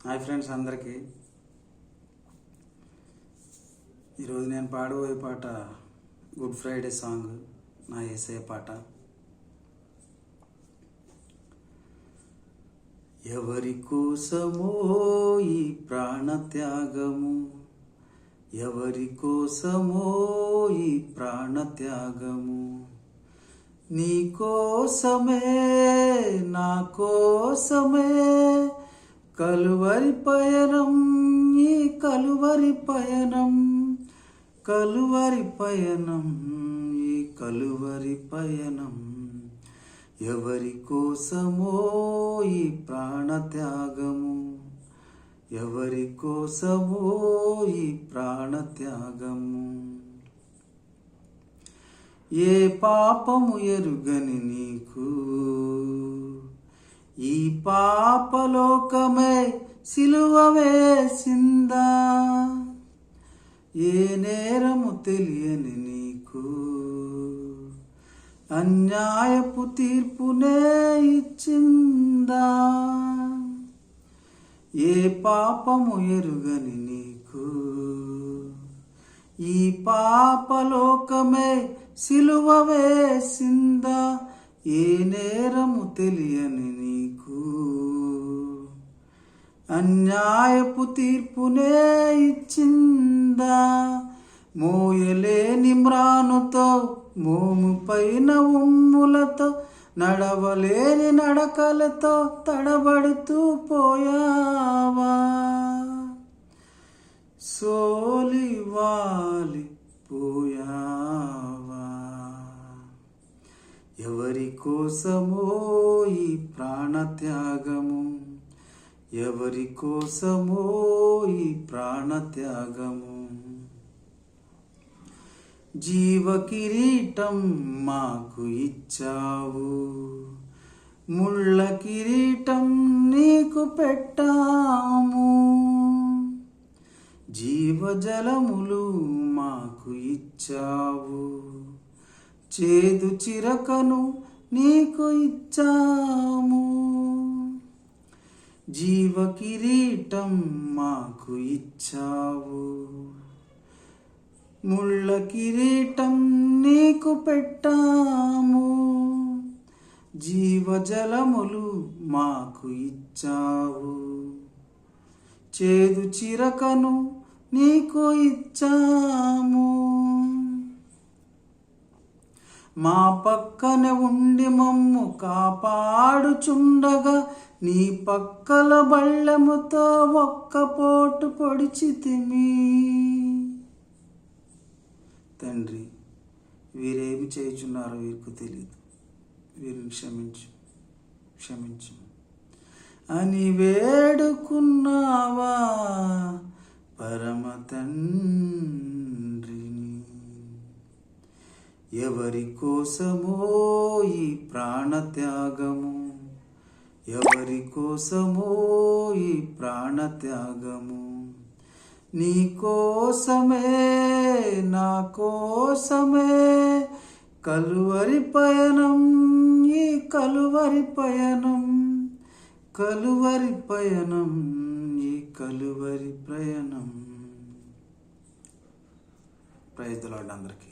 Hi friends అందరికీ. ఈరోజు నేను పాడబోయే పాట గుడ్ ఫ్రైడే సాంగ్, నా యేసయ్య పాట. ఎవరి కోసమో ఈ ప్రాణత్యాగము, ఎవరి కోసమో ఈ ప్రాణత్యాగము, నీ కోసమే నా కోసమే కలువరి పయనం, ఈ కలువరి పయనం, కలువరి పయనం, ఈ కలువరి పయనం. ఎవరి కోసమో ఈ ప్రాణత్యాగము, ఎవరి కోసమో ఈ ప్రాణత్యాగము. ఏ పాపము ఎరుగని నీకు ఈ పాపలోకమే సిలువ వేసిందా, ఏ నేరము తెలియని నీకు అన్యాయపు తీర్పునే ఇచ్చిందా, ఏ పాపము ఎరుగని నీకు ఈ పాపలోకమే సిలువ వేసిందా, ఏ నేరము తెలియని నీకు అన్యాయపు తీర్పునే ఇచ్చిందా. మోయలేని మ్రానుతో మోము పైన ఉమ్ములతో నడవలేని నడకలతో తడబడుతూ పోయావా, సోలివాలి పోయావా. ఎవరి కోసమో ఈ ప్రాణత్యాగము, ఎవరి కోసమో ఈ ప్రాణత్యాగము. జీవ కిరీటం మాకు ఇచ్చావు, ముళ్ళ కిరీటం నీకు పెట్టాము, జీవజలములు మాకు ఇచ్చావు, చేదు చిరకను నీకు ఇచ్చాము, జీవ కిరీటం మాకు ఇచ్చావు, ముళ్ళ కిరీటం నీకు పెట్టాము, జీవజలములు మాకు ఇచ్చావు, చేదు చిరకను నీకు ఇచ్చాము. మా పక్కన ఉండి మమ్ము కాపాడుచుండగా నీ పక్కల బళ్ళెముతో ఒక్క పోటు పొడిచితిమి. తండ్రి, వీరేమి చేయుచున్నారో వీరికి తెలియదు, వీరిని క్షమించు క్షమించు అని వేడుకున్నావా పరమ తండ్రిని. ఎవరి కోసమో ఈ ప్రాణత్యాగము, ఎవరి కోసమో ఈ ప్రాణత్యాగము, నీ కోసమే నా కోసమే కలువరి పయనం, ఈ కలువరి పయనం, కలువరి పయనం, ఈ కలువరి ప్రయాణం. ప్రైజ్ ది లార్డ్ అందరికీ.